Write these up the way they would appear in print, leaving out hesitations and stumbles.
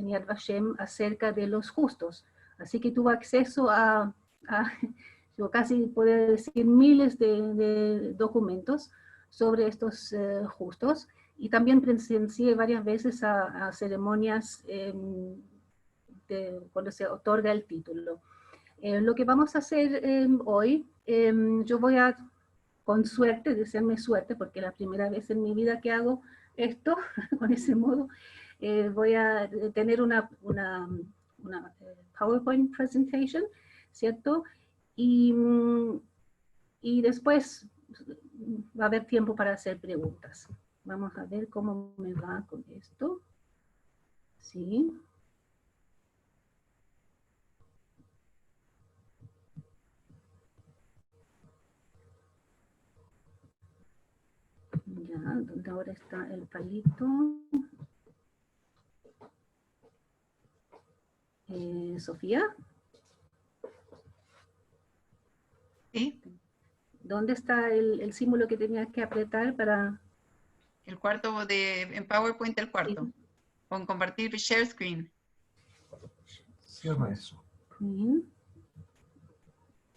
en Yad Vashem acerca de los justos. Así que tuvo acceso a yo casi podría decir miles de documentos sobre estos justos, y también presencié varias veces a ceremonias cuando se otorga el título. Lo que vamos a hacer hoy, yo voy a, con suerte, desearme suerte, porque es la primera vez en mi vida que hago esto, con ese modo, voy a tener una PowerPoint presentation, ¿cierto? Y después va a haber tiempo para hacer preguntas. Vamos a ver cómo me va con esto. Sí. Ya, donde ahora está el palito. Sofía. Sí. ¿Dónde está el símbolo que tenías que apretar para...? El cuarto en PowerPoint, el cuarto. Sí. Con compartir share screen. Cierra eso.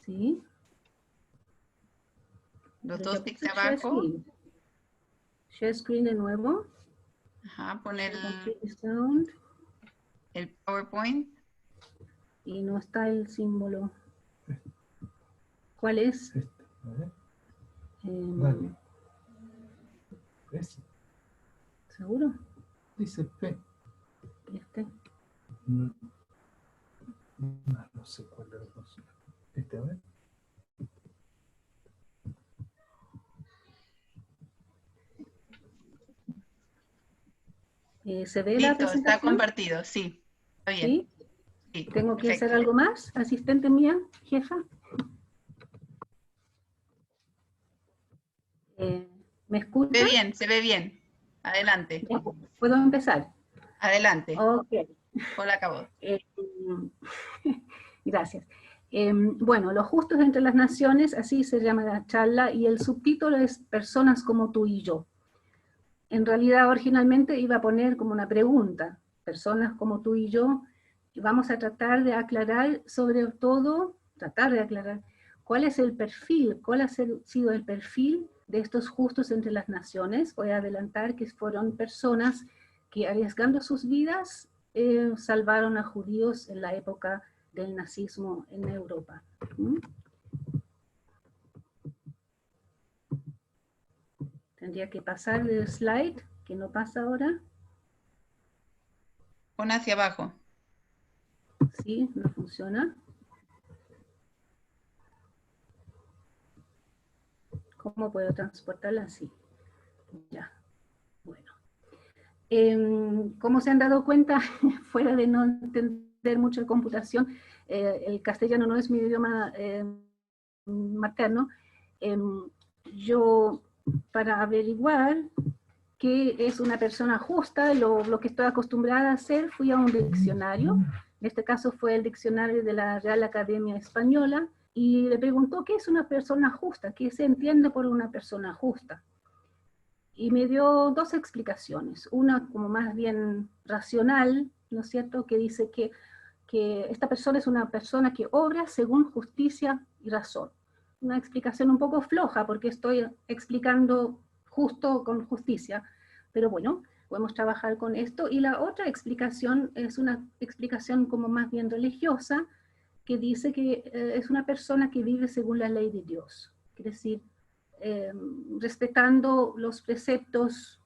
Sí. Los Pero dos ya tics puse abajo. share screen. Share screen de nuevo. Ajá, poner el PowerPoint. Y no está el símbolo. ¿Cuál es? Este, a ver. Dale. ¿Ves? ¿Seguro? Dice P. Este. No, no sé cuál de los dos. Este, a ver. ¿Se ve la Listo, presentación? está compartido, sí. Está bien. ¿Sí? Sí, ¿Tengo que perfecto. hacer algo más? ¿Asistente mía, jefa? ¿Me escucha? Se ve bien. Adelante. Ya, ¿puedo empezar? Adelante. Ok. Hola, acabó. Gracias. Bueno, los justos entre las naciones, así se llama la charla, y el subtítulo es Personas como tú y yo. En realidad, originalmente iba a poner como una pregunta, personas como tú y yo, y vamos a tratar de aclarar, sobre todo, cuál es el perfil, cuál ha sido el perfil de estos justos entre las naciones. Voy a adelantar que fueron personas que, arriesgando sus vidas, salvaron a judíos en la época del nazismo en Europa. Tendría que pasar el slide, que no pasa ahora. Pon hacia abajo. Sí, no funciona. ¿Cómo puedo transportarla así? Ya, bueno. Como se han dado cuenta, fuera de no entender mucho de computación, el castellano no es mi idioma materno. Yo, para averiguar qué es una persona justa, lo que estoy acostumbrada a hacer, fui a un diccionario. En este caso fue el diccionario de la Real Academia Española, y le preguntó qué es una persona justa, qué se entiende por una persona justa. Y me dio dos explicaciones, una como más bien racional, ¿no es cierto?, que dice que esta persona es una persona que obra según justicia y razón. Una explicación un poco floja, porque estoy explicando justo con justicia, pero bueno, podemos trabajar con esto. Y la otra explicación es una explicación como más bien religiosa, que dice que es una persona que vive según la ley de Dios, es decir, respetando los preceptos,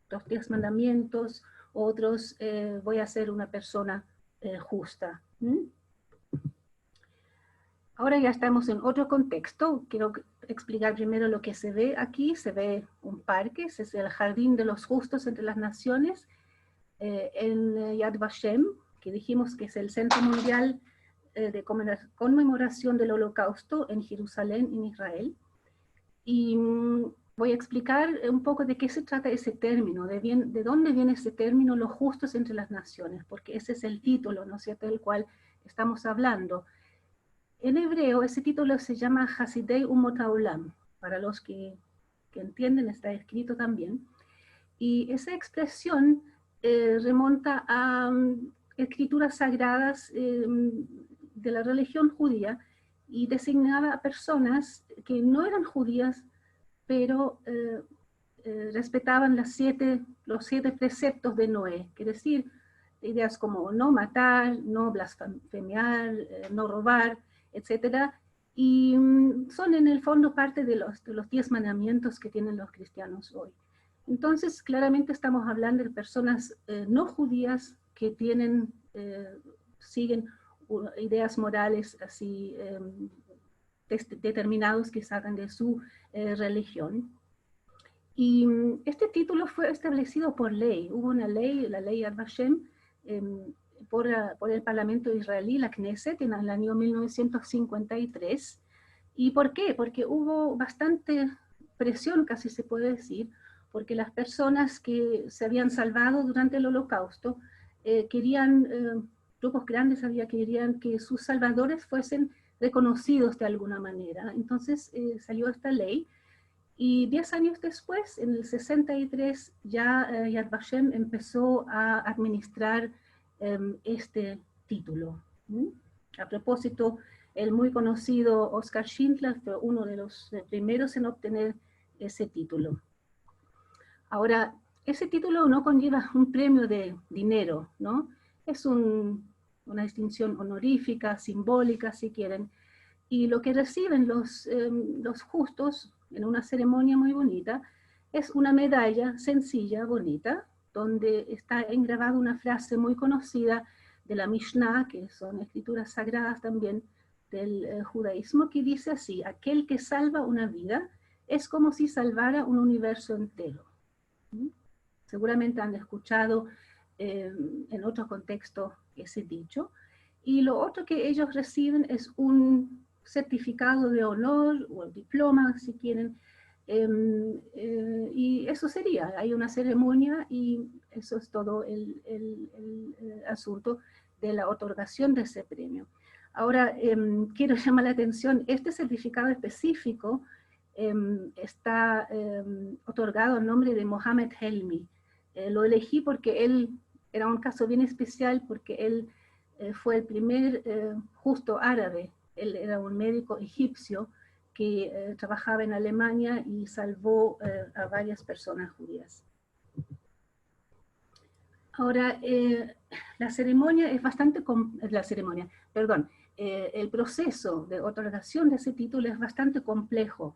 los 10 mandamientos, otros, voy a ser una persona justa. Ahora ya estamos en otro contexto. Quiero explicar primero lo que se ve aquí. Se ve un parque, ese es el Jardín de los Justos entre las Naciones, en Yad Vashem, que dijimos que es el Centro Mundial de Conmemoración del Holocausto en Jerusalén, en Israel. Y voy a explicar un poco de qué se trata ese término, de dónde viene ese término, los justos entre las naciones, porque ese es el título, ¿no es cierto?, del cual estamos hablando. En hebreo ese título se llama Hasidei Umot Haolam, para los que entienden está escrito también, y esa expresión remonta escrituras sagradas de la religión judía y designaba a personas que no eran judías, pero respetaban los 7 preceptos de Noé, que decir, ideas como no matar, no blasfemiar, no robar, etc. Y son en el fondo parte de los 10 mandamientos que tienen los cristianos hoy. Entonces, claramente estamos hablando de personas no judías que tienen, siguen ideas morales así determinados que sacan de su religión. Y este título fue establecido por ley. Hubo una ley, la ley Yad Vashem, por el Parlamento israelí, la Knesset, en el año 1953. ¿Y por qué? Porque hubo bastante presión, casi se puede decir, porque las personas que se habían salvado durante el Holocausto querían, grupos grandes querían que sus salvadores fuesen reconocidos de alguna manera. Entonces salió esta ley. Y 10 años después, en el 63, ya Yad Vashem empezó a administrar este título. A propósito, el muy conocido Oscar Schindler fue uno de los primeros en obtener ese título. Ahora, ese título no conlleva un premio de dinero, ¿no? Es una distinción honorífica, simbólica, si quieren. Y lo que reciben los justos en una ceremonia muy bonita es una medalla sencilla, bonita, donde está engravada una frase muy conocida de la Mishnah, que son escrituras sagradas también del judaísmo, que dice así: aquel que salva una vida es como si salvara un universo entero. Seguramente han escuchado en otro contexto ese dicho. Y lo otro que ellos reciben es un certificado de honor o el diploma, si quieren, y eso sería, hay una ceremonia y eso es todo el asunto de la otorgación de ese premio. Ahora, quiero llamar la atención, este certificado específico está otorgado en nombre de Mohamed Helmi. Lo elegí porque él era un caso bien especial, porque él fue el primer justo árabe. Él era un médico egipcio que trabajaba en Alemania y salvó a varias personas judías. Ahora, la ceremonia es bastante, el proceso de otorgación de ese título es bastante complejo,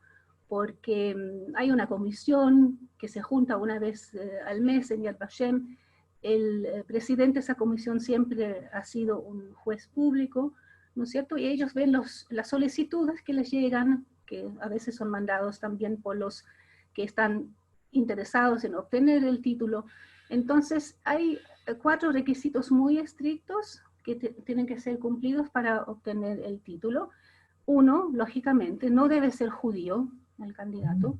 porque hay una comisión que se junta una vez al mes en Yad Vashem. El presidente de esa comisión siempre ha sido un juez público, ¿no es cierto? Y ellos ven las solicitudes que les llegan, que a veces son mandados también por los que están interesados en obtener el título. Entonces, hay 4 requisitos muy estrictos que tienen que ser cumplidos para obtener el título. 1, lógicamente, no debe ser judío el candidato.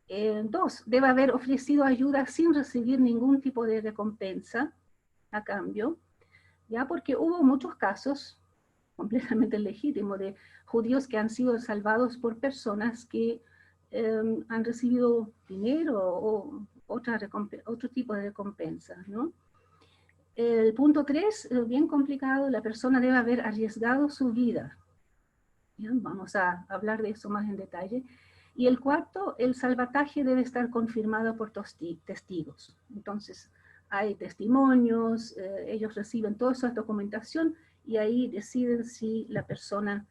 2, debe haber ofrecido ayuda sin recibir ningún tipo de recompensa a cambio, ¿ya? Porque hubo muchos casos completamente legítimos de judíos que han sido salvados por personas que han recibido dinero o otro tipo de recompensa, ¿no? El punto 3, bien complicado, la persona debe haber arriesgado su vida. ¿Ya? Vamos a hablar de eso más en detalle. Y el 4, el salvataje debe estar confirmado por testigos. Entonces, hay testimonios, ellos reciben toda esa documentación y ahí deciden si la persona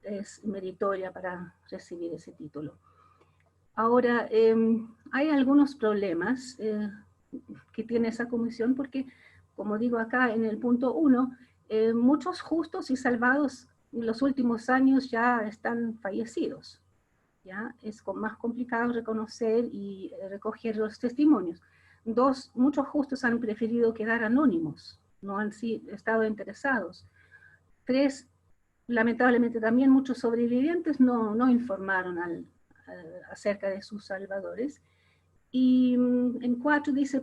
es meritoria para recibir ese título. Ahora, hay algunos problemas que tiene esa comisión porque, como digo acá en el punto 1, muchos justos y salvados en los últimos años ya están fallecidos. ¿Ya? Es más complicado reconocer y recoger los testimonios. 2, muchos justos han preferido quedar anónimos, no han estado interesados. 3, lamentablemente también muchos sobrevivientes no informaron acerca de sus salvadores. Y en 4 dice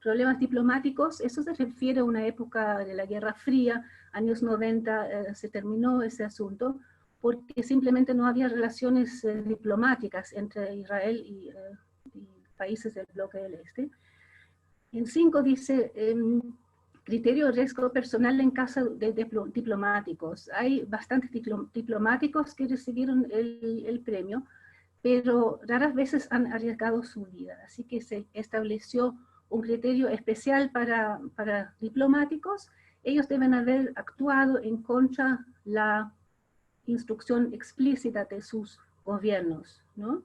problemas diplomáticos. Eso se refiere a una época de la Guerra Fría, años 90, se terminó ese asunto, porque simplemente no había relaciones diplomáticas entre Israel y países del bloque del Este. En 5 dice criterio de riesgo personal en caso de diplomáticos. Hay bastantes diplomáticos que recibieron el premio, pero raras veces han arriesgado su vida. Así que se estableció un criterio especial para diplomáticos. Ellos deben haber actuado en contra de la instrucción explícita de sus gobiernos, ¿no?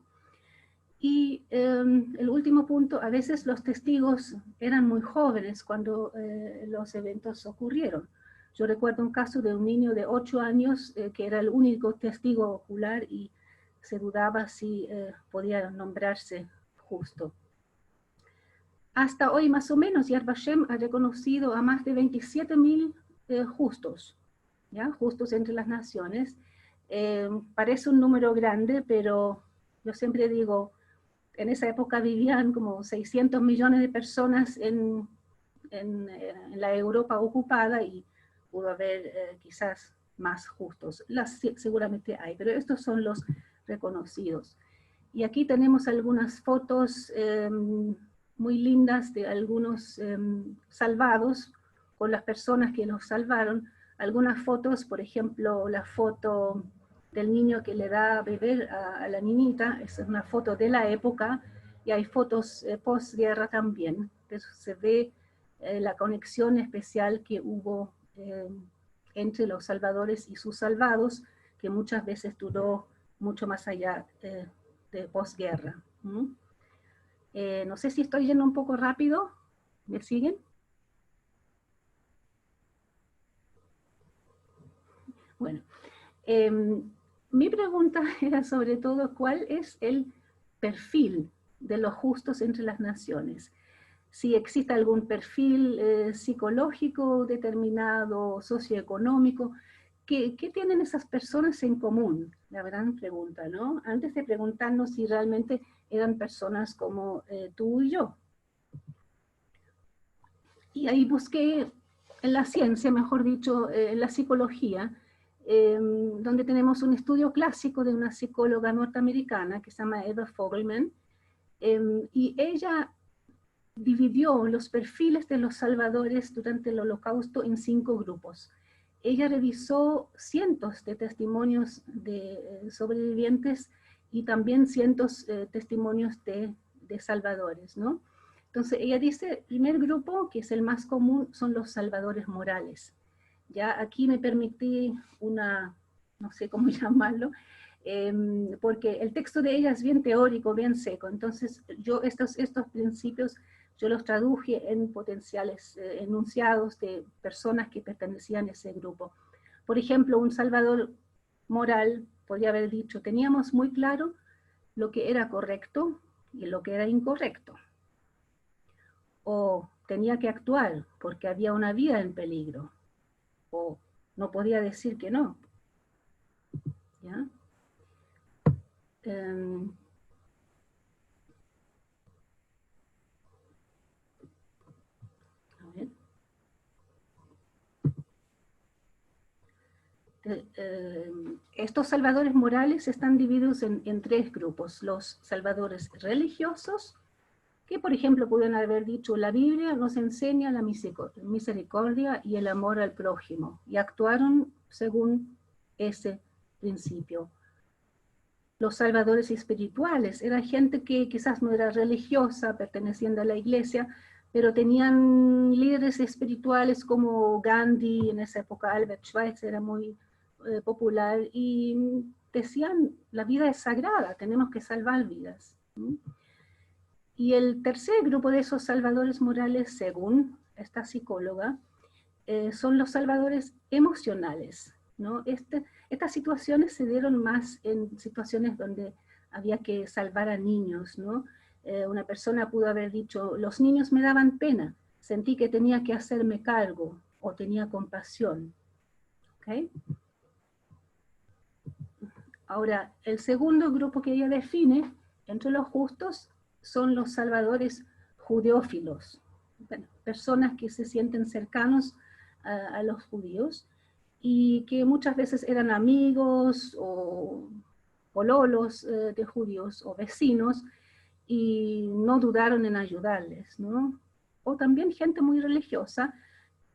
Y el último punto, a veces los testigos eran muy jóvenes cuando los eventos ocurrieron. Yo recuerdo un caso de un niño de 8 años que era el único testigo ocular y se dudaba si podía nombrarse justo. Hasta hoy más o menos Yad Vashem ha reconocido a más de 27.000 justos, ¿ya? Justos entre las naciones. Parece un número grande, pero yo siempre digo, en esa época vivían como 600 millones de personas en la Europa ocupada y pudo haber quizás más justos. Seguramente hay, pero estos son los reconocidos. Y aquí tenemos algunas fotos muy lindas de algunos salvados con las personas que los salvaron. Algunas fotos, por ejemplo, la foto del niño que le da a beber a la niñita, esa es una foto de la época, y hay fotos postguerra también. Entonces se ve la conexión especial que hubo entre los salvadores y sus salvados, que muchas veces duró mucho más allá de posguerra. No sé si estoy yendo un poco rápido, ¿me siguen? Bueno, mi pregunta era sobre todo cuál es el perfil de los justos entre las naciones. Si existe algún perfil psicológico determinado, socioeconómico, ¿qué tienen esas personas en común? La gran pregunta, ¿no? Antes de preguntarnos si realmente eran personas como tú y yo. Y ahí busqué en la ciencia, mejor dicho, en la psicología, donde tenemos un estudio clásico de una psicóloga norteamericana que se llama Eva Fogelman, y ella dividió los perfiles de los salvadores durante el Holocausto en 5 grupos. Ella revisó cientos de testimonios de sobrevivientes y también cientos de testimonios de salvadores, ¿no? Entonces ella dice, el primer grupo, que es el más común, son los salvadores morales. Ya aquí me permití no sé cómo llamarlo, porque el texto de ella es bien teórico, bien seco. Entonces yo estos principios yo los traduje en potenciales enunciados de personas que pertenecían a ese grupo. Por ejemplo, un salvador moral podría haber dicho, teníamos muy claro lo que era correcto y lo que era incorrecto. O tenía que actuar porque había una vida en peligro. O no podía decir que no. ¿Ya? Estos salvadores morales están divididos en 3 grupos. Los salvadores religiosos, que por ejemplo pueden haber dicho, la Biblia nos enseña la misericordia y el amor al prójimo, y actuaron según ese principio. Los salvadores espirituales, era gente que quizás no era religiosa, perteneciendo a la iglesia, pero tenían líderes espirituales como Gandhi, en esa época Albert Schweitzer era muy popular, y decían, la vida es sagrada, tenemos que salvar vidas. Y el tercer grupo de esos salvadores morales, según esta psicóloga, son los salvadores emocionales, ¿no? Estas situaciones se dieron más en situaciones donde había que salvar a niños, ¿no? Una persona pudo haber dicho, los niños me daban pena, sentí que tenía que hacerme cargo, o tenía compasión. ¿Okay? Ahora, el segundo grupo que ella define, entre los justos, son los salvadores judeófilos, bueno, personas que se sienten cercanos a los judíos, y que muchas veces eran amigos o pololos de judíos o vecinos, y no dudaron en ayudarles, ¿no? O también gente muy religiosa,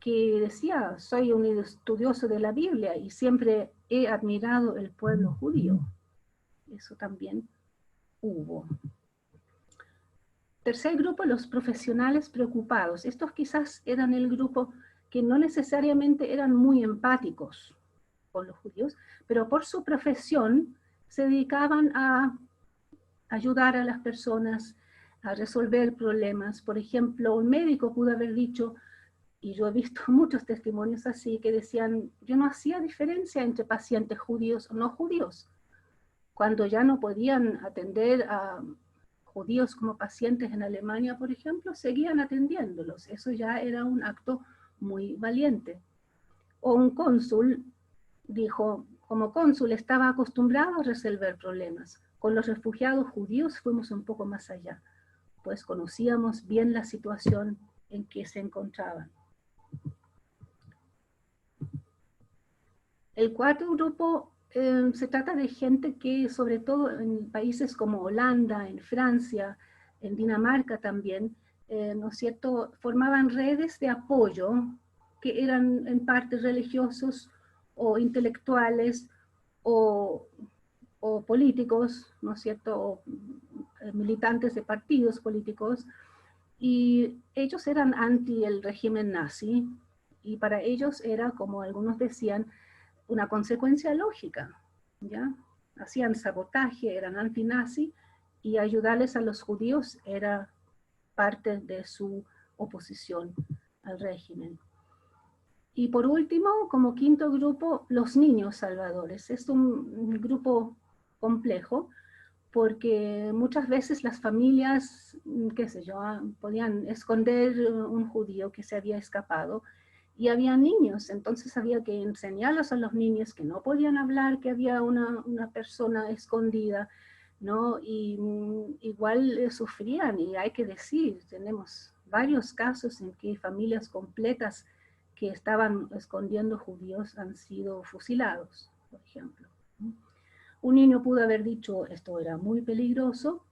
que decía, soy un estudioso de la Biblia y siempre he admirado el pueblo judío. Eso también hubo. Tercer grupo, los profesionales preocupados. Estos quizás eran el grupo que no necesariamente eran muy empáticos con los judíos, pero por su profesión se dedicaban a ayudar a las personas a resolver problemas. Por ejemplo, un médico pudo haber dicho, y yo he visto muchos testimonios así, que decían, yo no hacía diferencia entre pacientes judíos o no judíos. Cuando ya no podían atender a judíos como pacientes en Alemania, por ejemplo, seguían atendiéndolos. Eso ya era un acto muy valiente. O un cónsul dijo, como cónsul estaba acostumbrado a resolver problemas. Con los refugiados judíos fuimos un poco más allá, pues conocíamos bien la situación en que se encontraban. El cuarto grupo se trata de gente que, sobre todo en países como Holanda, en Francia, en Dinamarca también, ¿no es cierto?, formaban redes de apoyo que eran en parte religiosos o intelectuales o políticos, ¿no es cierto?, o militantes de partidos políticos, y ellos eran anti el régimen nazi, y para ellos era, como algunos decían, una consecuencia lógica, ¿ya? Hacían sabotaje, eran antinazi, y ayudarles a los judíos era parte de su oposición al régimen. Y por último, como quinto grupo, los niños salvadores. Es un grupo complejo, porque muchas veces las familias, qué sé yo, podían esconder un judío que se había escapado, y había niños, entonces había que enseñarlos a los niños que no podían hablar, que había una persona escondida, ¿no? Y igual sufrían, y hay que decir, tenemos varios casos en que familias completas que estaban escondiendo judíos han sido fusilados, por ejemplo. Un niño pudo haber dicho, esto era muy peligroso,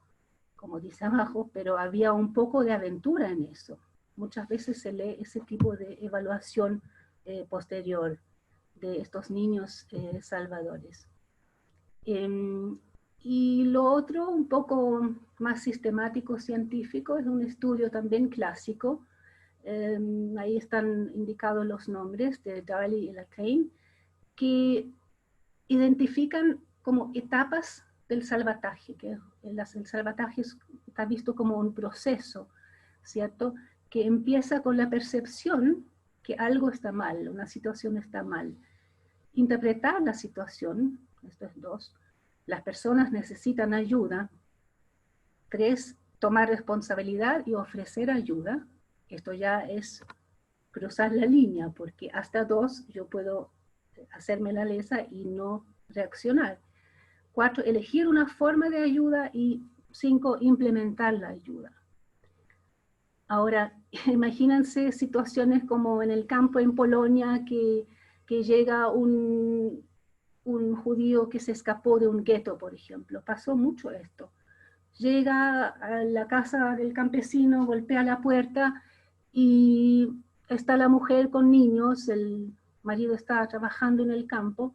como dice abajo, pero había un poco de aventura en eso. Muchas veces se lee ese tipo de evaluación posterior de estos niños salvadores. Y lo otro, un poco más sistemático, científico, es un estudio también clásico. Ahí están indicados los nombres de Darley y Lacaine, que identifican como etapas del salvataje, que el salvataje está visto como un proceso, ¿cierto?, que empieza con la percepción que algo está mal, una situación está mal. Interpretar la situación, esto es 2, las personas necesitan ayuda. 3, tomar responsabilidad y ofrecer ayuda. Esto ya es cruzar la línea, porque hasta 2 yo puedo hacerme la lesa y no reaccionar. 4, elegir una forma de ayuda, y 5, implementar la ayuda. Ahora, imagínense situaciones como en el campo en Polonia, que llega un judío que se escapó de un gueto, por ejemplo. Pasó mucho esto. Llega a la casa del campesino, golpea la puerta y está la mujer con niños, el marido estaba trabajando en el campo,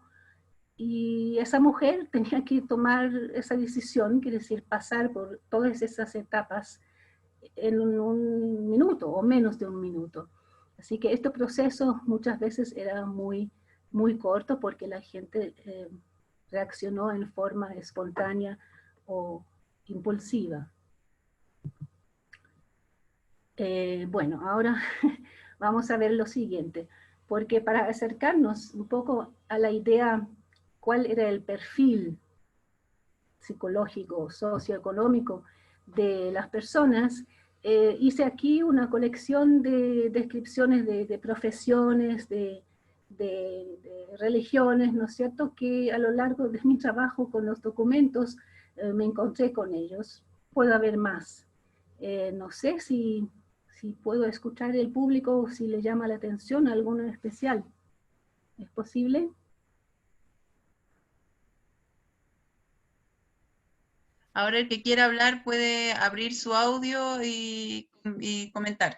y esa mujer tenía que tomar esa decisión, quiere decir, pasar por todas esas etapas en un minuto o menos de un minuto. Así que este proceso muchas veces era muy, muy corto, porque la gente reaccionó en forma espontánea o impulsiva. Bueno, ahora vamos a ver lo siguiente, porque para acercarnos un poco a la idea cuál era el perfil psicológico, socioeconómico de las personas, hice aquí una colección de descripciones de profesiones, de religiones, ¿no es cierto?, que a lo largo de mi trabajo con los documentos me encontré con ellos. Puede haber más. No sé si puedo escuchar el público o si le llama la atención alguno en especial. ¿Es posible? Ahora el que quiera hablar puede abrir su audio y comentar.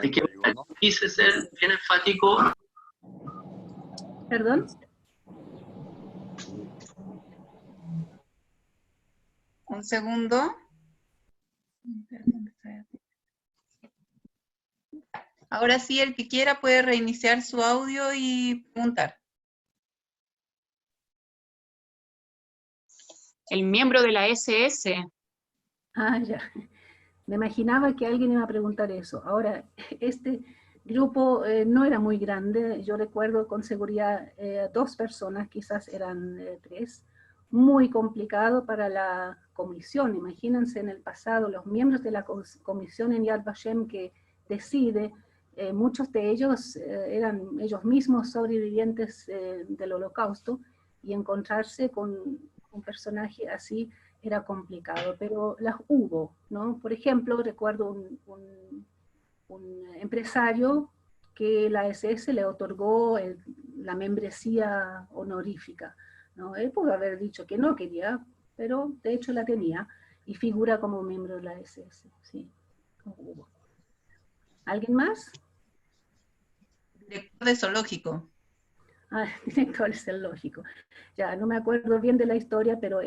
Hay que quise ser bien enfático. ¿Perdón? Un segundo. Ahora sí, el que quiera puede reiniciar su audio y preguntar. El miembro de la SS. Ah, ya. Me imaginaba que alguien iba a preguntar eso. Ahora, este grupo no era muy grande. Yo recuerdo con seguridad 2 personas, quizás eran 3. Muy complicado para la comisión. Imagínense en el pasado, los miembros de la comisión en Yad Vashem que decide, muchos de ellos eran ellos mismos sobrevivientes del Holocausto, y encontrarse con un personaje así era complicado, pero las hubo, ¿no? Por ejemplo, recuerdo un empresario que la SS le otorgó la membresía honorífica, ¿no? Él pudo haber dicho que no quería, pero de hecho la tenía, y figura como miembro de la SS, sí. Hubo. ¿Alguien más? Director de zoológico. Ah, director es el lógico. Ya, no me acuerdo bien de la historia, pero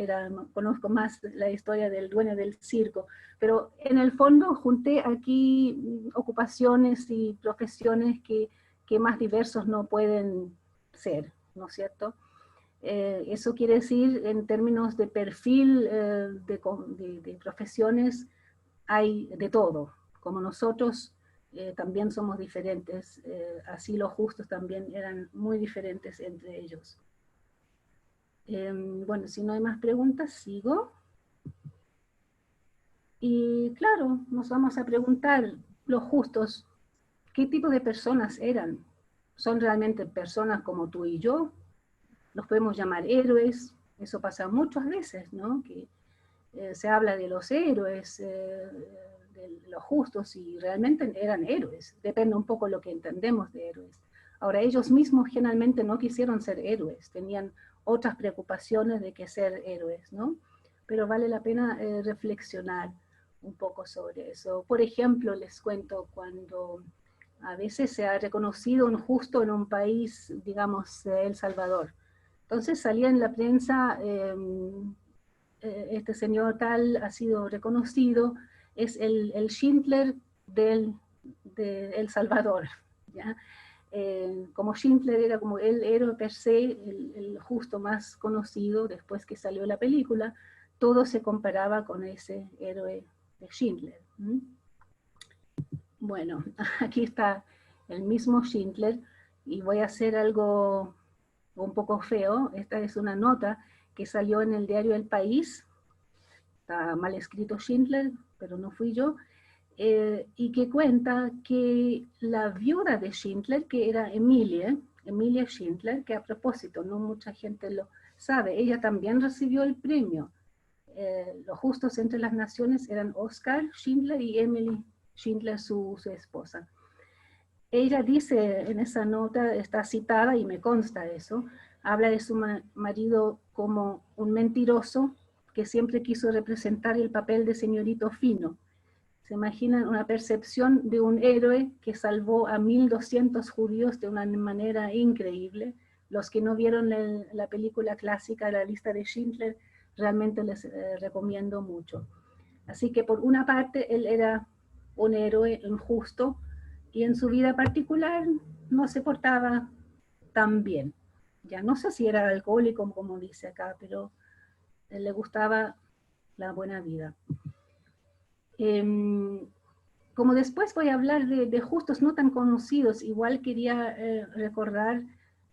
conozco más la historia del dueño del circo. Pero en el fondo junté aquí ocupaciones y profesiones que más diversos no pueden ser, ¿no es cierto? Eso quiere decir, en términos de perfil de profesiones, hay de todo. Como nosotros también somos diferentes, así los justos también eran muy diferentes entre ellos. Bueno, si no hay más preguntas, sigo. Y claro, nos vamos a preguntar, los justos, ¿qué tipo de personas eran? ¿Son realmente personas como tú y yo? ¿Los podemos llamar héroes? Eso pasa muchas veces, ¿no? Que se habla de los héroes, de los justos, y realmente eran héroes. Depende un poco lo que entendemos de héroes. Ahora, ellos mismos generalmente no quisieron ser héroes, tenían otras preocupaciones de que ser héroes, ¿no? Pero vale la pena reflexionar un poco sobre eso. Por ejemplo, les cuento, cuando a veces se ha reconocido un justo en un país, digamos, El Salvador. Entonces salía en la prensa, este señor tal ha sido reconocido, es el Schindler de El Salvador, ¿ya? Como Schindler era como el héroe per se, el justo más conocido después que salió la película, todo se comparaba con ese héroe de Schindler. Bueno, aquí está el mismo Schindler, y voy a hacer algo un poco feo. Esta es una nota que salió en el diario El País, está mal escrito Schindler, pero no fui yo, y que cuenta que la viuda de Schindler, que era Emilia Schindler, que a propósito no mucha gente lo sabe, ella también recibió el premio. Los justos entre las naciones eran Oscar Schindler y Emily Schindler, su esposa. Ella dice en esa nota, está citada y me consta eso, habla de su marido como un mentiroso que siempre quiso representar el papel de señorito fino. Se imaginan una percepción de un héroe que salvó a 1200 judíos de una manera increíble. Los que no vieron la película clásica, La lista de Schindler, realmente les recomiendo mucho. Así que por una parte él era un héroe injusto, y en su vida particular no se portaba tan bien. Ya no sé si era alcohólico, como dice acá, pero le gustaba la buena vida. Como después voy a hablar de justos no tan conocidos, igual quería recordar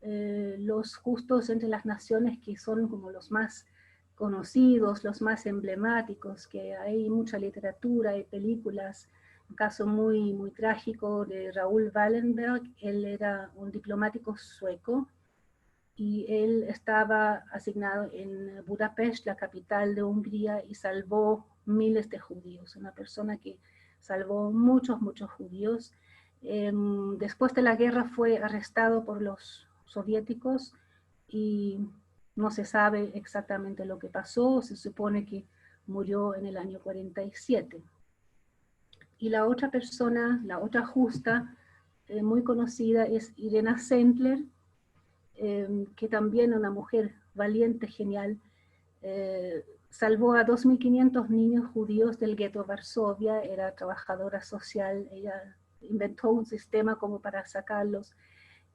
los justos entre las naciones que son como los más conocidos, los más emblemáticos, que hay mucha literatura y películas. Un caso muy, muy trágico de Raoul Wallenberg. Él era un diplomático sueco y él estaba asignado en Budapest, la capital de Hungría, y salvó miles de judíos. Una persona que salvó muchos, muchos judíos. Después de la guerra fue arrestado por los soviéticos y no se sabe exactamente lo que pasó. Se supone que murió en el año 47. Y la otra persona, la otra justa, muy conocida, es Irena Sendler, que también es una mujer valiente, genial. Salvó a 2.500 niños judíos del gueto de Varsovia, era trabajadora social, ella inventó un sistema como para sacarlos,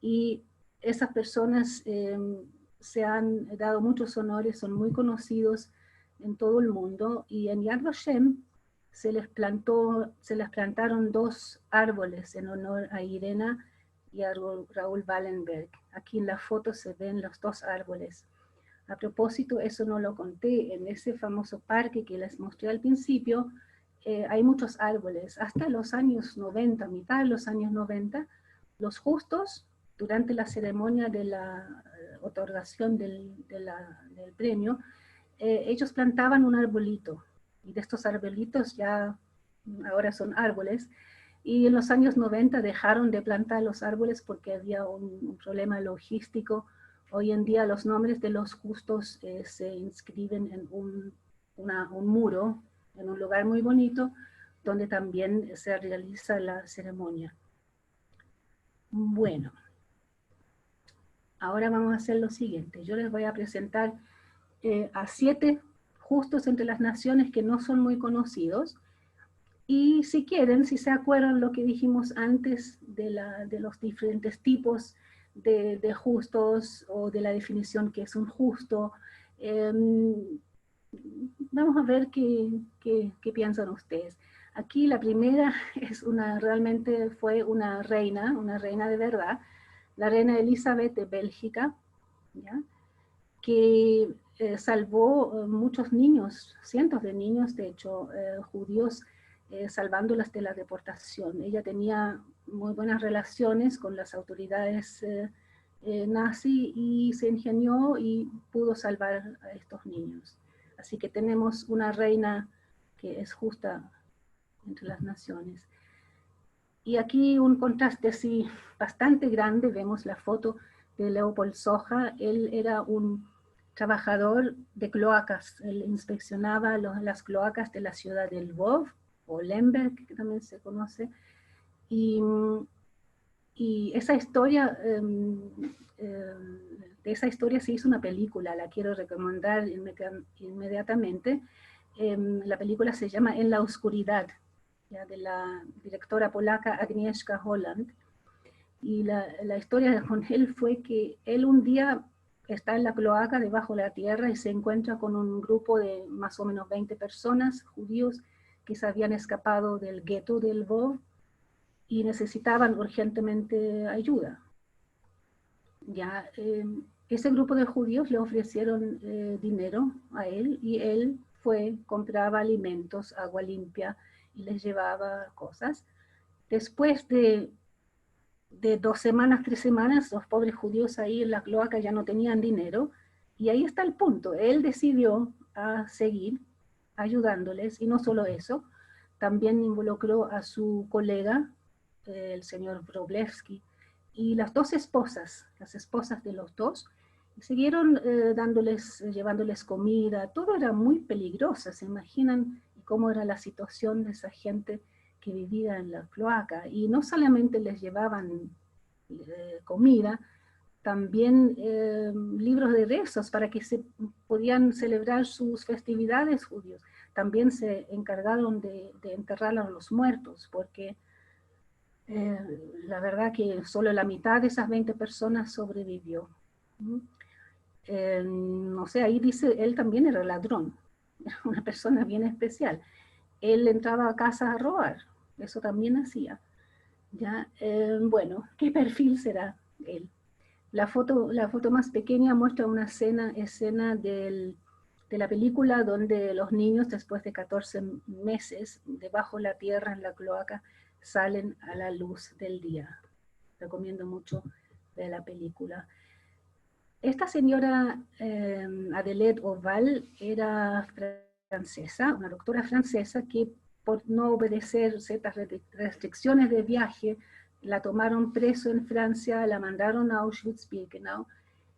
y esas personas se han dado muchos honores, son muy conocidos en todo el mundo, y en Yad Vashem se les plantaron 2 árboles en honor a Irena y a Raúl Wallenberg. Aquí en la foto se ven los 2 árboles. A propósito, eso no lo conté, en ese famoso parque que les mostré al principio, hay muchos árboles. Hasta los años 90, mitad de los años 90, los justos, durante la ceremonia de la otorgación del premio, ellos plantaban un arbolito, y de estos arbolitos ya ahora son árboles, y en los años 90 dejaron de plantar los árboles porque había un problema logístico. Hoy en día los nombres de los justos se inscriben en un muro, en un lugar muy bonito, donde también se realiza la ceremonia. Bueno, ahora vamos a hacer lo siguiente. Yo les voy a presentar a 7 justos entre las naciones que no son muy conocidos, y si quieren, si se acuerdan lo que dijimos antes de los diferentes tipos de justos, o de la definición que es un justo, vamos a ver qué piensan ustedes. Aquí la primera es realmente fue una reina de verdad, la reina Elizabeth de Bélgica, ¿ya? Que salvó muchos niños, cientos de niños, de hecho, judíos, salvándolas de la deportación. Ella tenía muy buenas relaciones con las autoridades nazi, y se ingenió y pudo salvar a estos niños. Así que tenemos una reina que es justa entre las naciones. Y aquí un contraste así bastante grande, vemos la foto de Leopold Soja. Él era un trabajador de cloacas, él inspeccionaba las cloacas de la ciudad de Lvov, o Lemberg, que también se conoce, y esa historia, de esa historia se hizo una película, la quiero recomendar inmediatamente. La película se llama En la oscuridad, ¿ya? De la directora polaca Agnieszka Holland, y la historia con él fue que él un día está en la cloaca debajo de la tierra y se encuentra con un grupo de más o menos 20 personas, judíos, que se habían escapado del gueto de Lvov y necesitaban urgentemente ayuda. Ya, ese grupo de judíos le ofrecieron dinero a él, y él compraba alimentos, agua limpia, y les llevaba cosas. Después de 2 semanas, 3 semanas, los pobres judíos ahí en la cloaca ya no tenían dinero, y ahí está el punto. Él decidió seguir ayudándoles, y no solo eso, también involucró a su colega, el señor Wroblewski, y las 2 esposas, las esposas de los 2, siguieron llevándoles comida. Todo era muy peligroso, se imaginan cómo era la situación de esa gente que vivía en la cloaca, y no solamente les llevaban comida, también libros de rezos para que se podían celebrar sus festividades judíos. También se encargaron de enterrar a los muertos, porque la verdad que solo la mitad de esas 20 personas sobrevivió. No sé, ahí dice, él también era ladrón, era una persona bien especial. Él entraba a casa a robar, eso también hacía. ¿Ya? Bueno, ¿qué perfil será él? La foto más pequeña muestra una escena de la película donde los niños, después de 14 meses debajo de la tierra en la cloaca, salen a la luz del día. Recomiendo mucho ver la película. Esta señora Adelaide Oval era francesa, una doctora francesa que, por no obedecer ciertas restricciones de viaje, la tomaron preso en Francia, la mandaron a Auschwitz-Birkenau,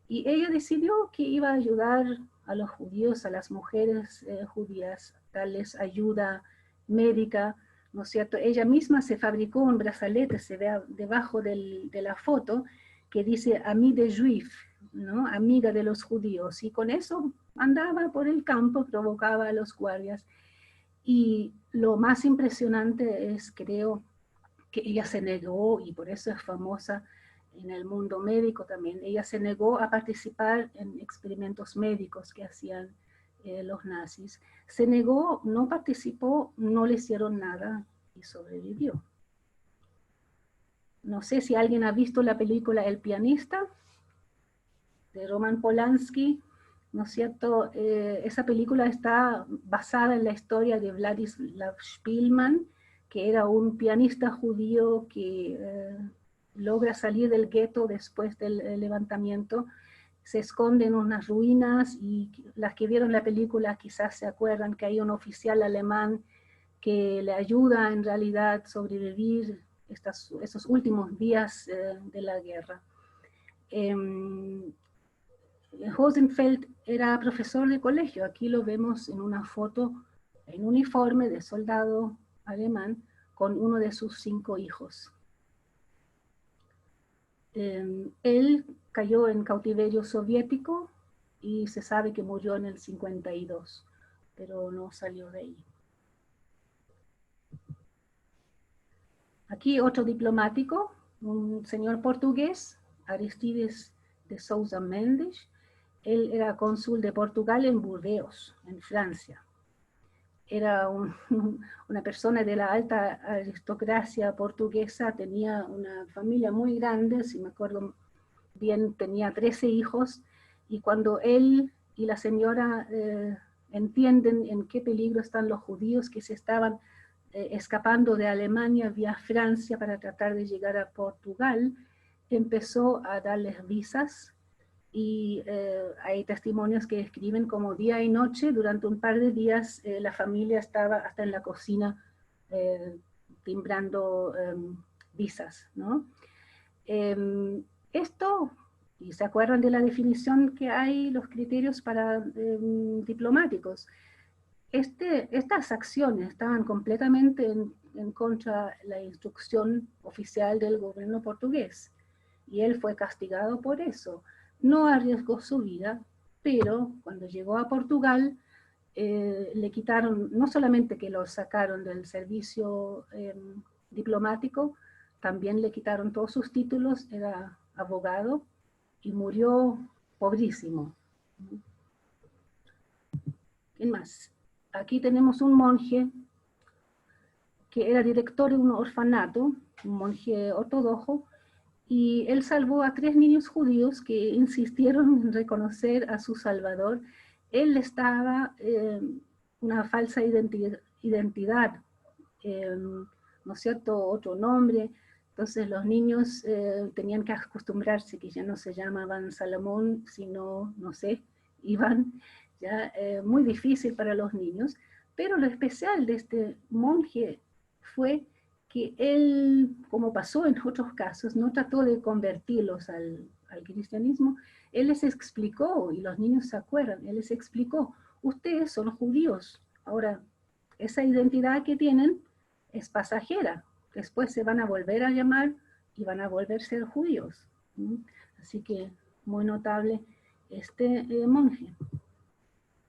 y ella decidió que iba a ayudar a los judíos, a las mujeres judías, darles ayuda médica, ¿no es cierto? Ella misma se fabricó un brazalete, se ve debajo de la foto, que dice Ami de Juif, ¿no? Amiga de los judíos, y con eso andaba por el campo, provocaba a los guardias. Y lo más impresionante es, creo, que ella se negó, y por eso es famosa en el mundo médico también, ella se negó a participar en experimentos médicos que hacían los nazis. Se negó, no participó, no le hicieron nada y sobrevivió. No sé si alguien ha visto la película El pianista, de Roman Polanski, ¿no es cierto? Esa película está basada en la historia de Vladislav Shpilman, que era un pianista judío que logra salir del gueto después del levantamiento, se esconde en unas ruinas, y las que vieron la película quizás se acuerdan que hay un oficial alemán que le ayuda en realidad a sobrevivir esos últimos días de la guerra. Rosenfeld era profesor de colegio, aquí lo vemos en una foto en uniforme de soldado alemán con uno de sus 5 hijos. Él cayó en cautiverio soviético y se sabe que murió en el 52, pero no salió de ahí. Aquí otro diplomático, un señor portugués, Aristides de Sousa Mendes. Él era cónsul de Portugal en Burdeos, en Francia. Era una persona de la alta aristocracia portuguesa, tenía una familia muy grande, si me acuerdo bien, tenía 13 hijos, y cuando él y la señora entienden en qué peligro están los judíos que se estaban escapando de Alemania vía Francia para tratar de llegar a Portugal, empezó a darles visas, y hay testimonios que describen como día y noche, durante un par de días, la familia estaba hasta en la cocina timbrando visas, ¿no? Esto, y se acuerdan de la definición que hay, los criterios para diplomáticos, estas acciones estaban completamente en contra de la instrucción oficial del gobierno portugués, y él fue castigado por eso. No arriesgó su vida, pero cuando llegó a Portugal, le quitaron, no solamente que lo sacaron del servicio diplomático, también le quitaron todos sus títulos, era abogado, y murió pobrísimo. ¿Quién más? Aquí tenemos un monje que era director de un orfanato, un monje ortodoxo, y él salvó a 3 niños judíos que insistieron en reconocer a su Salvador. Él estaba una falsa identidad, ¿no es cierto?, otro nombre. Entonces los niños tenían que acostumbrarse que ya no se llamaban Salomón, sino, no sé, Iván, ya muy difícil para los niños. Pero lo especial de este monje fue que él, como pasó en otros casos, no trató de convertirlos al cristianismo. Él les explicó, y los niños se acuerdan, él les explicó, ustedes son judíos, ahora esa identidad que tienen es pasajera, después se van a volver a llamar y van a volver a ser judíos. Así que muy notable este monje.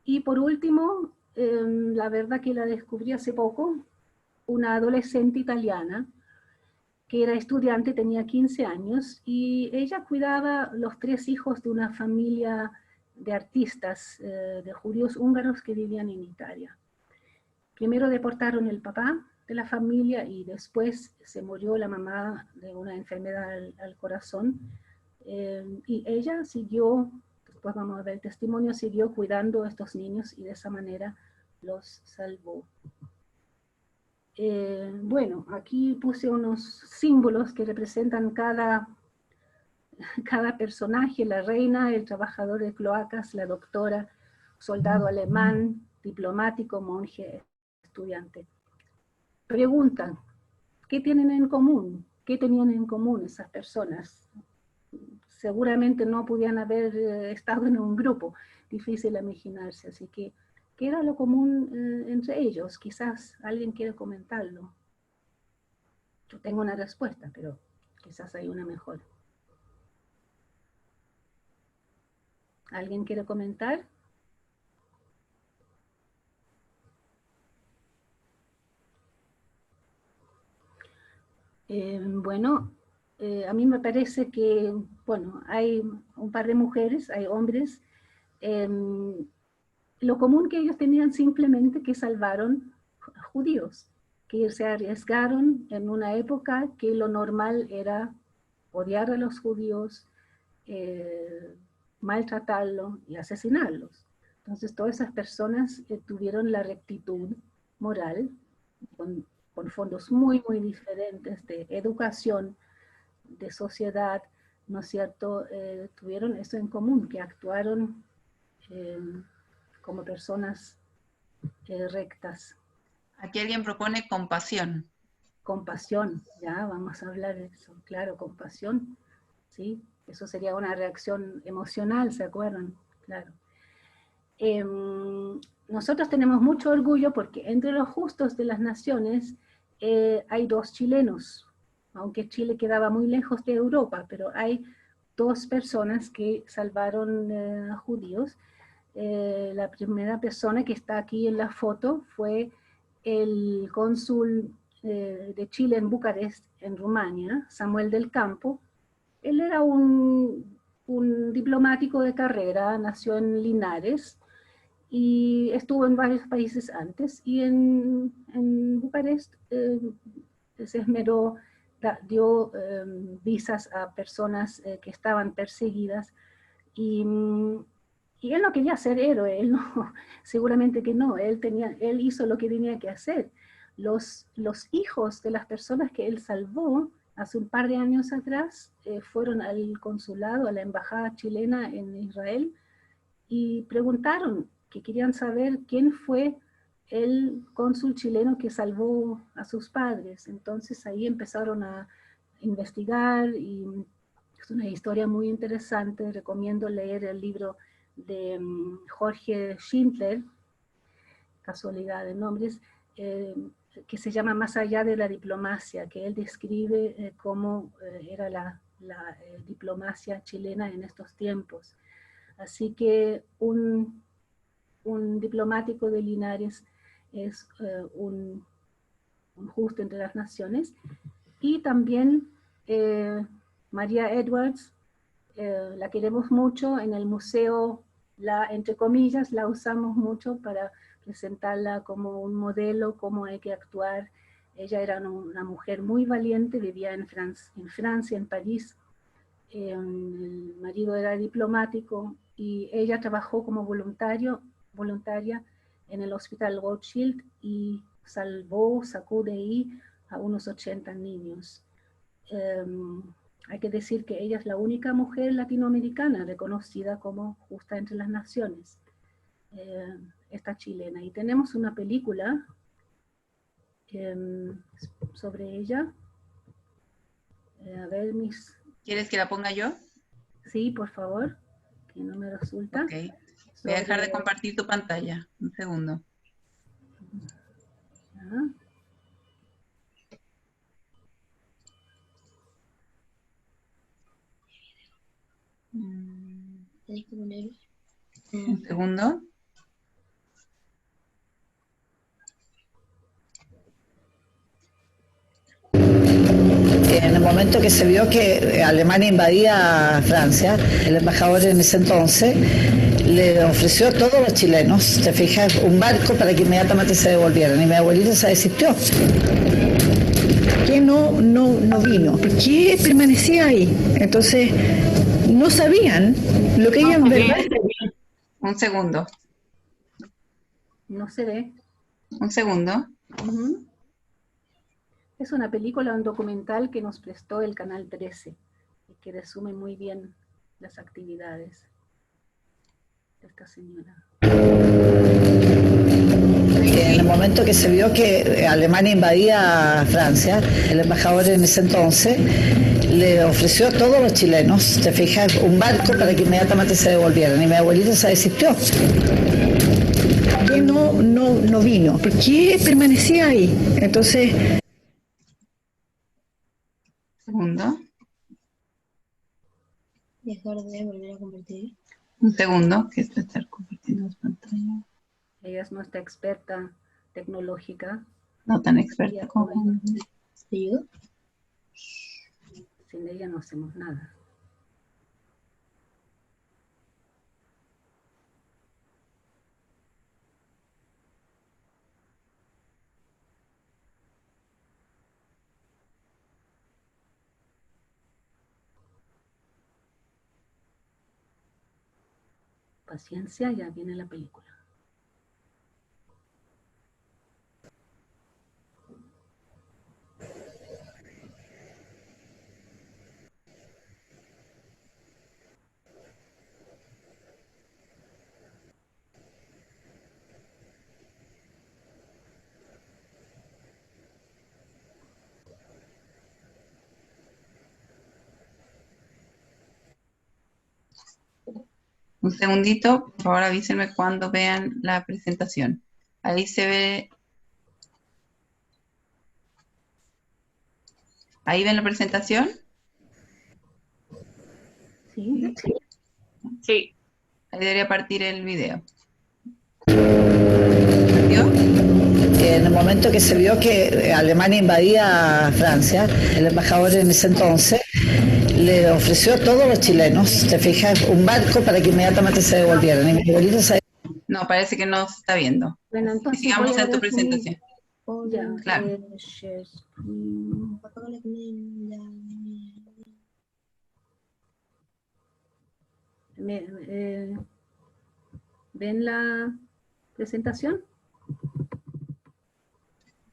Y por último, la verdad que la descubrí hace poco, una adolescente italiana que era estudiante, tenía 15 años, y ella cuidaba los 3 hijos de una familia de artistas, de judíos húngaros que vivían en Italia. Primero deportaron el papá de la familia y después se murió la mamá de una enfermedad al corazón, y ella siguió, después vamos a ver el testimonio, siguió cuidando a estos niños y de esa manera los salvó. Bueno, aquí puse unos símbolos que representan cada personaje: la reina, el trabajador de cloacas, la doctora, soldado alemán, diplomático, monje, estudiante. Preguntan, ¿qué tienen en común? ¿Qué tenían en común esas personas? Seguramente no podían haber estado en un grupo, difícil imaginarse, así que ¿qué era lo común entre ellos? Quizás alguien quiere comentarlo. Yo tengo una respuesta, pero quizás hay una mejor. ¿Alguien quiere comentar? Bueno, a mí me parece que, bueno, hay un par de mujeres, hay hombres. Lo común que ellos tenían simplemente que salvaron judíos, que se arriesgaron en una época que lo normal era odiar a los judíos, maltratarlos y asesinarlos. Entonces todas esas personas tuvieron la rectitud moral, con fondos muy, muy diferentes de educación, de sociedad, ¿no es cierto? Tuvieron eso en común, que actuaron como personas rectas. Aquí alguien propone compasión. Compasión, ya vamos a hablar de eso, claro, compasión, ¿sí? Eso sería una reacción emocional, ¿se acuerdan? Claro. Nosotros tenemos mucho orgullo porque entre los justos de las naciones hay 2 chilenos, aunque Chile quedaba muy lejos de Europa, pero hay 2 personas que salvaron judíos. La primera persona que está aquí en la foto fue el cónsul de Chile en Bucarest, en Rumania, Samuel del Campo. Él era un diplomático de carrera, nació en Linares y estuvo en varios países antes, y en Bucarest se esmeró, dio visas a personas que estaban perseguidas, y él no quería ser héroe, él no, seguramente que no, él hizo lo que tenía que hacer. Los hijos de las personas que él salvó hace un par de años atrás fueron al consulado, a la embajada chilena en Israel, y preguntaron, que querían saber quién fue el cónsul chileno que salvó a sus padres. Entonces ahí empezaron a investigar, y es una historia muy interesante. Recomiendo leer el libro de Jorge Schindler, casualidad de nombres, que se llama Más allá de la diplomacia, que él describe cómo era la diplomacia chilena en estos tiempos. Así que un diplomático de Linares es un justo entre las naciones. Y también María Edwards, la queremos mucho en el museo, entre comillas, la usamos mucho para presentarla como un modelo, cómo hay que actuar. Ella era una mujer muy valiente, vivía en Francia, en París. El marido era diplomático y ella trabajó como voluntaria en el Hospital Rothschild y sacó de ahí a unos 80 niños. Hay que decir que ella es la única mujer latinoamericana reconocida como justa entre las naciones, esta chilena. Y tenemos una película sobre ella. A ver, ¿Quieres que la ponga yo? Sí, por favor, que no me resulta. Ok. Voy a dejar de compartir tu pantalla. Un segundo. Ya. Un segundo. En el momento que se vio que Alemania invadía Francia, el embajador en ese entonces le ofreció a todos los chilenos, te fijas, un barco para que inmediatamente se devolvieran. Y mi abuelita se desistió. Que no vino, porque permanecía ahí. Entonces, no sabían lo que ella en verdad. Un segundo. No se ve. Un segundo. Uh-huh. Es una película, un documental que nos prestó el Canal 13 y que resume muy bien las actividades de esta señora. En el momento que se vio que Alemania invadía Francia, el embajador en ese entonces le ofreció a todos los chilenos, te fijas, un barco para que inmediatamente se devolvieran. Y mi abuelita se desistió. Que no vino, porque permanecía ahí. Entonces... Segundo. Dejar de volver a convertir. Un segundo, que esto está compartiendo pantalla. Ella es nuestra experta tecnológica. No tan experta como... ¿Te ayudo? Sin ella no hacemos nada. Paciencia, ya viene la película. Un segundito, por favor avísenme cuando vean la presentación. Ahí se ve... ¿Ahí ven la presentación? Sí. Sí. Ahí debería partir el video. ¿Partió? En el momento que se vio que Alemania invadía Francia, el embajador en ese entonces le ofreció a todos los chilenos, te fijas, un barco para que inmediatamente se devolvieran. Y mi abuelito se... No, parece que no se está viendo. Bueno, entonces Sigamos voy a en tu resumir. presentación. Ya, Claro. share screen. Apágale con ¿Ven la presentación?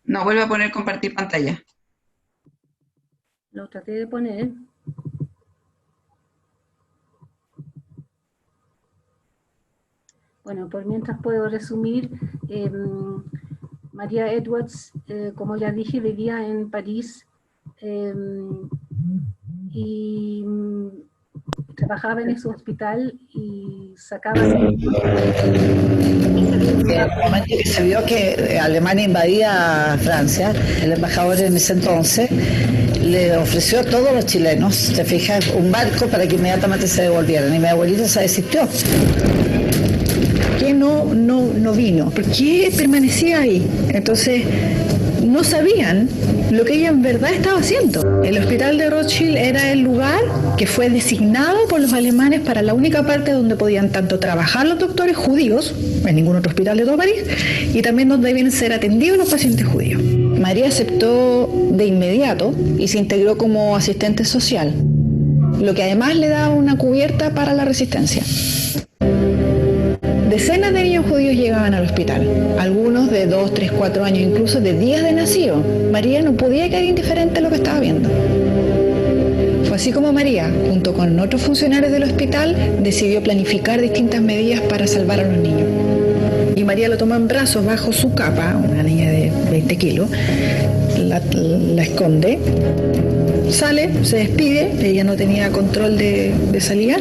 No, vuelve a poner compartir pantalla. Lo traté de poner. Bueno, por mientras puedo resumir, María Edwards, como ya dije, vivía en París y trabajaba en ese hospital y sacaba... En el momento que se vio que Alemania invadía Francia, el embajador en ese entonces le ofreció a todos los chilenos, te fijas, un barco para que inmediatamente se devolvieran. Y mi abuelito se desistió. ¿Por qué no vino? ¿Por qué permanecía ahí? Entonces, no sabían lo que ella en verdad estaba haciendo. El hospital de Rothschild era el lugar que fue designado por los alemanes para la única parte donde podían tanto trabajar los doctores judíos, en ningún otro hospital de todo París, y también donde debían ser atendidos los pacientes judíos. María aceptó de inmediato y se integró como asistente social, lo que además le da una cubierta para la resistencia. Decenas de niños judíos llegaban al hospital, algunos de 2, 3, 4 años, incluso de días de nacido. María no podía quedar indiferente a lo que estaba viendo. Fue así como María, junto con otros funcionarios del hospital, decidió planificar distintas medidas para salvar a los niños. Y María lo tomó en brazos bajo su capa, una niña de 20 kilos, la esconde, sale, se despide, ella no tenía control de salida.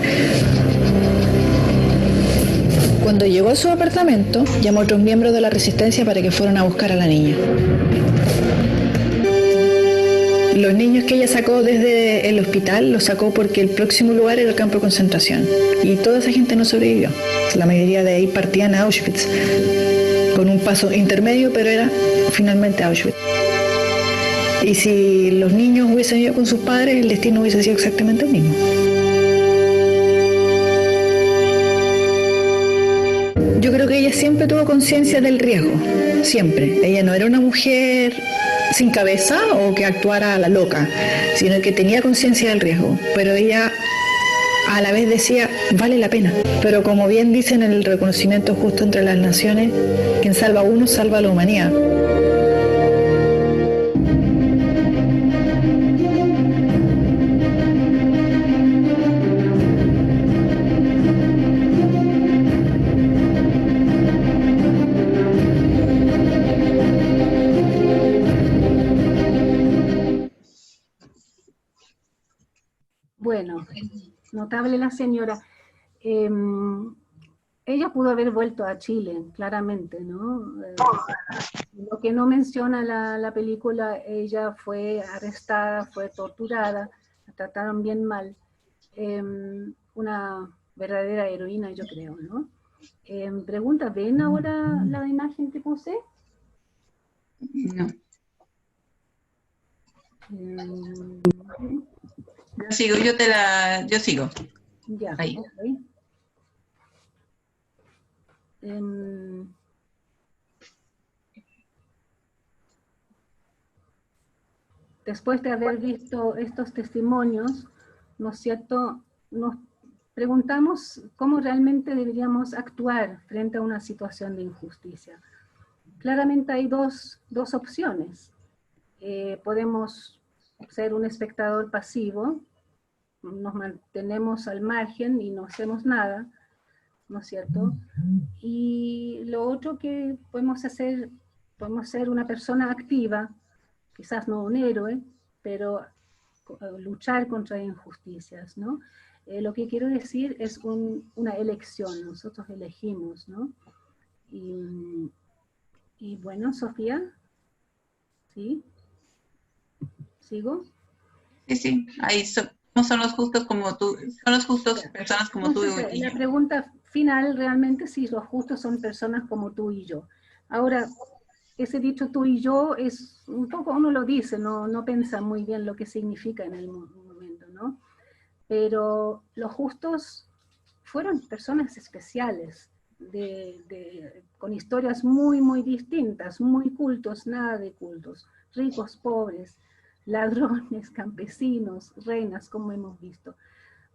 Cuando llegó a su apartamento, llamó a otros miembros de la resistencia para que fueran a buscar a la niña. Los niños que ella sacó desde el hospital los sacó porque el próximo lugar era el campo de concentración. Y toda esa gente no sobrevivió. La mayoría de ahí partían a Auschwitz, con un paso intermedio, pero era finalmente Auschwitz. Y si los niños hubiesen ido con sus padres, el destino hubiese sido exactamente el mismo. Yo creo que ella siempre tuvo conciencia del riesgo, siempre. Ella no era una mujer sin cabeza o que actuara a la loca, sino que tenía conciencia del riesgo, pero ella a la vez decía, vale la pena. Pero como bien dicen en el reconocimiento justo entre las naciones, quien salva a uno salva a la humanidad. Bueno, notable la señora. ella pudo haber vuelto a Chile, claramente, ¿no? Lo que no menciona la película, ella fue arrestada, fue torturada, la trataron bien mal. Una verdadera heroína, yo creo, ¿no? Pregunta, ¿ven ahora la imagen que puse? No. Em, Yo sigo, yo sigo. ya, Ahí. ok. Después de haber visto estos testimonios, ¿no es cierto?, nos preguntamos cómo realmente deberíamos actuar frente a una situación de injusticia. Claramente hay dos opciones. Podemos ser un espectador pasivo, nos mantenemos al margen y no hacemos nada, ¿no es cierto? Y lo otro que podemos hacer, podemos ser una persona activa, quizás no un héroe, pero luchar contra injusticias, ¿no? Lo que quiero decir es una elección, nosotros elegimos, ¿no? Y bueno, Sofía, ¿sí? ¿Sigo? Sí, ahí no son los justos como tú, son los justos personas como Entonces, tú y la yo. pregunta final realmente si los justos son personas como tú y yo. Ahora, ese dicho tú y yo es un poco, uno lo dice, no piensa muy bien lo que significa en el momento, ¿no? Pero los justos fueron personas especiales, con historias muy, muy distintas, muy cultos, nada de cultos, ricos, pobres, ladrones, campesinos, reinas, como hemos visto.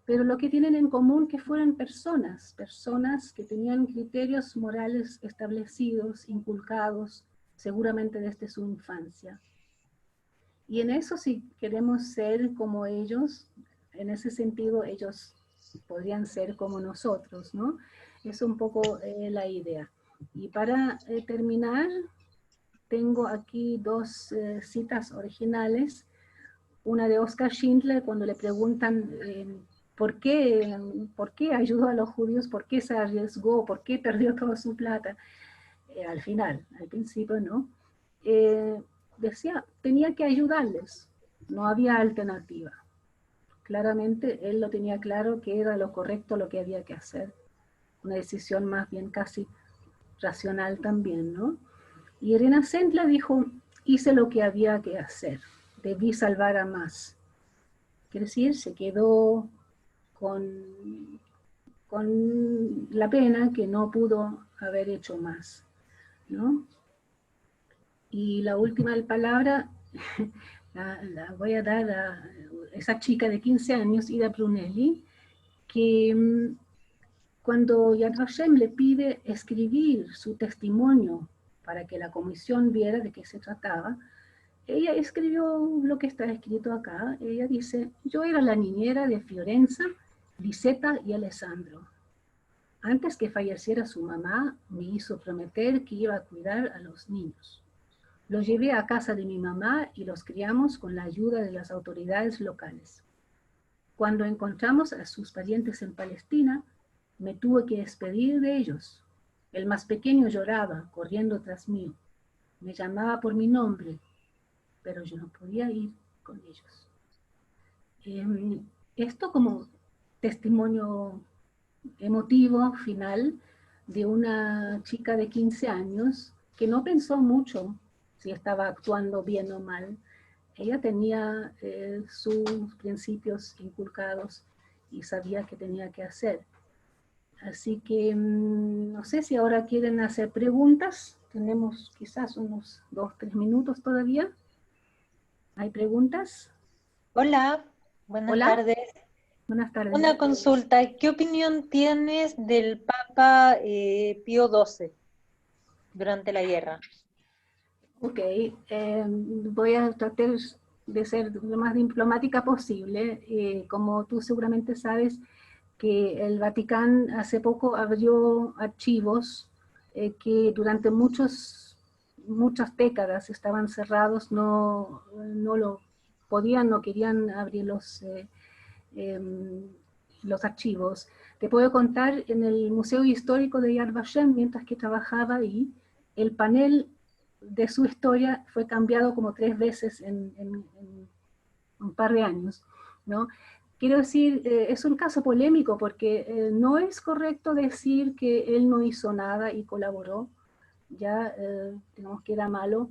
Pero lo que tienen en común que fueron personas que tenían criterios morales establecidos, inculcados, seguramente desde su infancia. Y en eso, si queremos ser como ellos, en ese sentido ellos podrían ser como nosotros, ¿no? Es un poco la idea. Y para terminar, tengo aquí dos citas originales. Una de Oskar Schindler, cuando le preguntan ¿por qué ayudó a los judíos? ¿Por qué se arriesgó? ¿Por qué perdió toda su plata? Al final, al principio, ¿no? Decía, tenía que ayudarles, no había alternativa. Claramente él lo tenía claro que era lo correcto, lo que había que hacer. Una decisión más bien casi racional también, ¿no? Y Irena Sendler dijo, hice lo que había que hacer, debí salvar a más. Quiere decir, se quedó con la pena que no pudo haber hecho más, ¿no? Y la última palabra la voy a dar a esa chica de 15 años, Ida Brunelli, que cuando Yad Vashem le pide escribir su testimonio para que la comisión viera de qué se trataba, ella escribió lo que está escrito acá. Ella dice, yo era la niñera de Fiorenza, Lisetta y Alessandro. Antes que falleciera su mamá, me hizo prometer que iba a cuidar a los niños. Los llevé a casa de mi mamá y los criamos con la ayuda de las autoridades locales. Cuando encontramos a sus parientes en Palestina, me tuve que despedir de ellos. El más pequeño lloraba, corriendo tras mí. Me llamaba por mi nombre, pero yo no podía ir con ellos. Esto como testimonio emotivo final de una chica de 15 años que no pensó mucho si estaba actuando bien o mal. Ella tenía sus principios inculcados y sabía qué tenía que hacer. Así que no sé si ahora quieren hacer preguntas. Tenemos quizás unos 2-3 minutos todavía. ¿Hay preguntas? Hola, buenas Hola. tardes. Buenas tardes. Una consulta, ¿qué opinión tienes del Papa Pío XII durante la guerra? Ok, voy a tratar de ser lo más diplomática posible. Como tú seguramente sabes, que el Vaticano hace poco abrió archivos que durante muchas décadas estaban cerrados, no lo podían, no querían abrirlos. los archivos. Te puedo contar, en el Museo Histórico de Yad Vashem, mientras que trabajaba ahí, el panel de su historia fue cambiado como 3 veces en un par de años, ¿no? Quiero decir, es un caso polémico porque no es correcto decir que él no hizo nada y colaboró, ya digamos que era malo,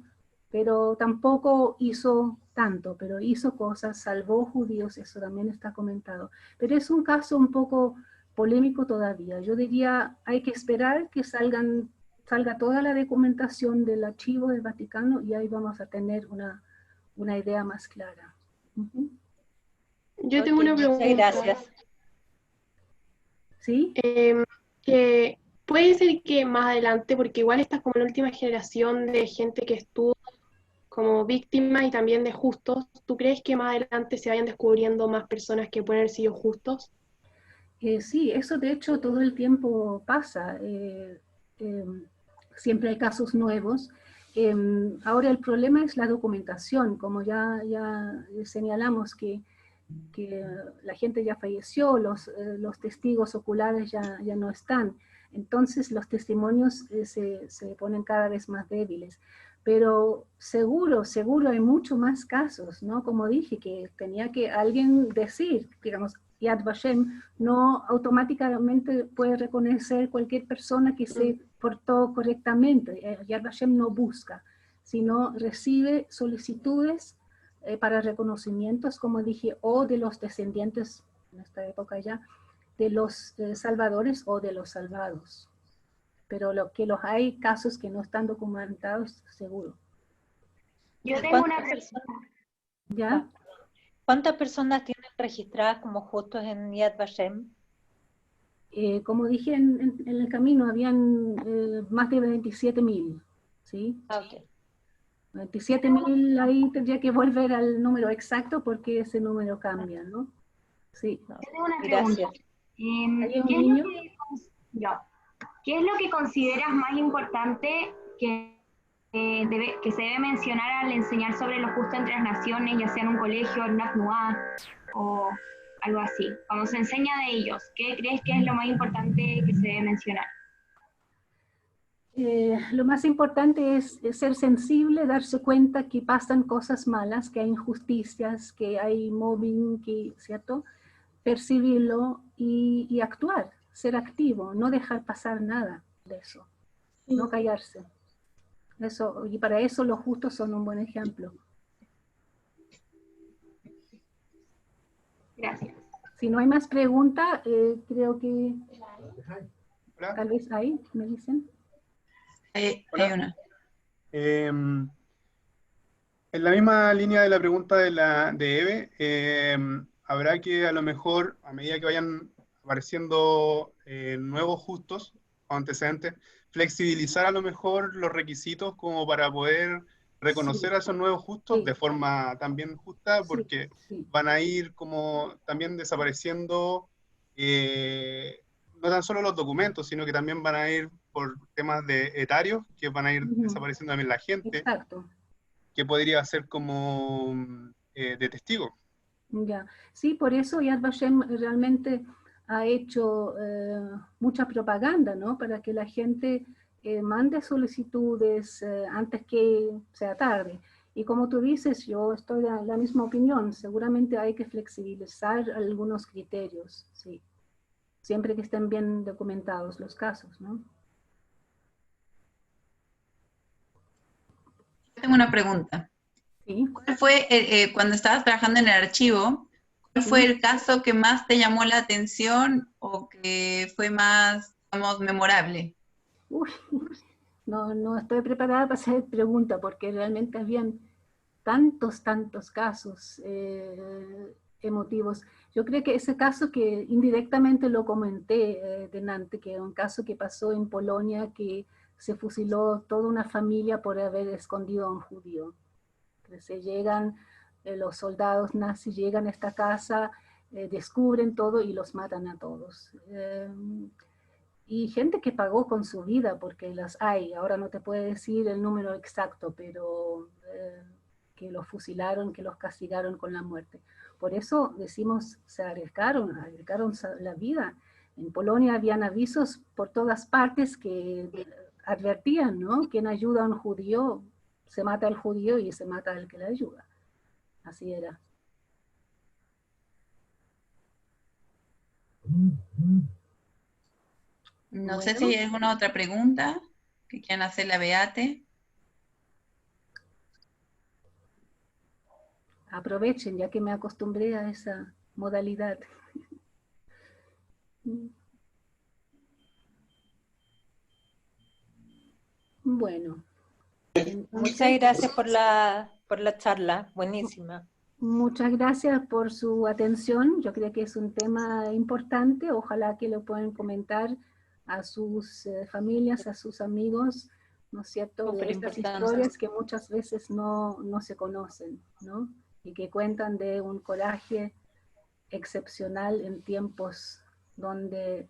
pero tampoco hizo tanto, pero hizo cosas, salvó judíos, eso también está comentado. Pero es un caso un poco polémico todavía. Yo diría, hay que esperar que salga toda la documentación del archivo del Vaticano y ahí vamos a tener una idea más clara. Ujú. Yo tengo una pregunta. Muchas gracias. ¿Sí? Que puede ser que más adelante, porque igual esta es como la última generación de gente que estuvo como víctima y también de justos, ¿tú crees que más adelante se vayan descubriendo más personas que pueden haber sido justos? Sí, eso de hecho todo el tiempo pasa. Siempre hay casos nuevos. Ahora el problema es la documentación, como ya señalamos que la gente ya falleció, los testigos oculares ya no están. Entonces los testimonios se ponen cada vez más débiles. Pero seguro hay mucho más casos, ¿no? Como dije, que tenía que alguien decir, digamos, Yad Vashem no automáticamente puede reconocer cualquier persona que se portó correctamente. Yad Vashem no busca, sino recibe solicitudes para reconocimientos, como dije, o de los descendientes, en esta época ya, de los salvadores o de los salvados. Pero hay casos que no están documentados, seguro. Yo tengo una persona. ¿Ya? ¿Cuántas personas tienen registradas como justos en Yad Vashem? Como dije en el camino, habían más de 27.000, ¿sí? Ok. 27.000, ahí tendría que volver al número exacto porque ese número cambia, ¿no? Sí. Yo tengo una pregunta. Gracias. ¿Hay un niño? ¿Qué es lo que consideras más importante que se debe mencionar al enseñar sobre lo justo entre las naciones, ya sea en un colegio, en una FNUA o algo así? Cuando se enseña de ellos, ¿qué crees que es lo más importante que se debe mencionar? Lo más importante es ser sensible, darse cuenta que pasan cosas malas, que hay injusticias, que hay mobbing, ¿cierto? Percibirlo y actuar, ser activo, no dejar pasar nada de eso, no callarse. Eso, y para eso los justos son un buen ejemplo. Gracias. Si no hay más preguntas, creo que Hola. tal vez ahí, me dicen. Hay una. En la misma línea de la pregunta de Eve, habrá que a lo mejor, a medida que vayan apareciendo nuevos justos o antecedentes, flexibilizar a lo mejor los requisitos como para poder reconocer a esos nuevos justos de forma también justa, porque van a ir como también desapareciendo no tan solo los documentos, sino que también van a ir por temas etarios, que van a ir desapareciendo también la gente. Exacto. Que podría ser como de testigo. Ya, sí, por eso Yad Vashem realmente ha hecho mucha propaganda, ¿no? Para que la gente mande solicitudes antes que sea tarde. Y como tú dices, yo estoy de la misma opinión, seguramente hay que flexibilizar algunos criterios, sí. Siempre que estén bien documentados los casos, ¿no? Tengo una pregunta. ¿Sí? ¿Cuál fue, cuando estabas trabajando en el archivo, cuál fue el caso que más te llamó la atención o que fue más, digamos, memorable? Uy, no estoy preparada para hacer pregunta porque realmente habían tantos casos emotivos. Yo creo que ese caso que indirectamente lo comenté delante, que era un caso que pasó en Polonia, que se fusiló toda una familia por haber escondido a un judío. Entonces llegan, los soldados nazis llegan a esta casa, descubren todo y los matan a todos. Y gente que pagó con su vida, porque las hay, ahora no te puedo decir el número exacto, pero que los fusilaron, que los castigaron con la muerte. Por eso decimos, se arriesgaron la vida. En Polonia habían avisos por todas partes que advertían, ¿no? Quien ayuda a un judío, se mata al judío y se mata al que le ayuda. Así era. No sé si hay alguna otra pregunta que quieran hacerle a Beate. Aprovechen, ya que me acostumbré a esa modalidad. Bueno. Entonces, muchas gracias por la charla, buenísima. Muchas gracias por su atención. Yo creo que es un tema importante. Ojalá que lo puedan comentar a sus familias, a sus amigos, ¿no es cierto? De estas historias que muchas veces no se conocen, ¿no? Y que cuentan de un coraje excepcional en tiempos donde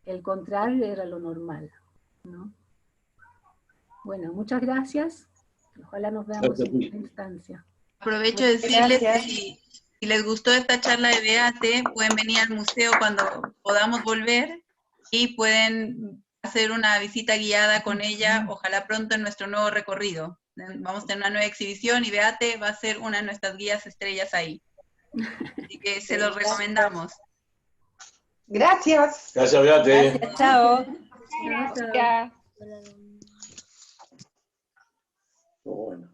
el contrario era lo normal, ¿no? Bueno, muchas gracias. Ojalá nos veamos en esta instancia. Aprovecho de decirles que si les gustó esta charla de Beate, pueden venir al museo cuando podamos volver y pueden hacer una visita guiada con ella, ojalá pronto en nuestro nuevo recorrido. Vamos a tener una nueva exhibición y Beate va a ser una de nuestras guías estrellas ahí. Así que se los recomendamos. Gracias. Gracias, Beate. Gracias, chao. Gracias. Bueno.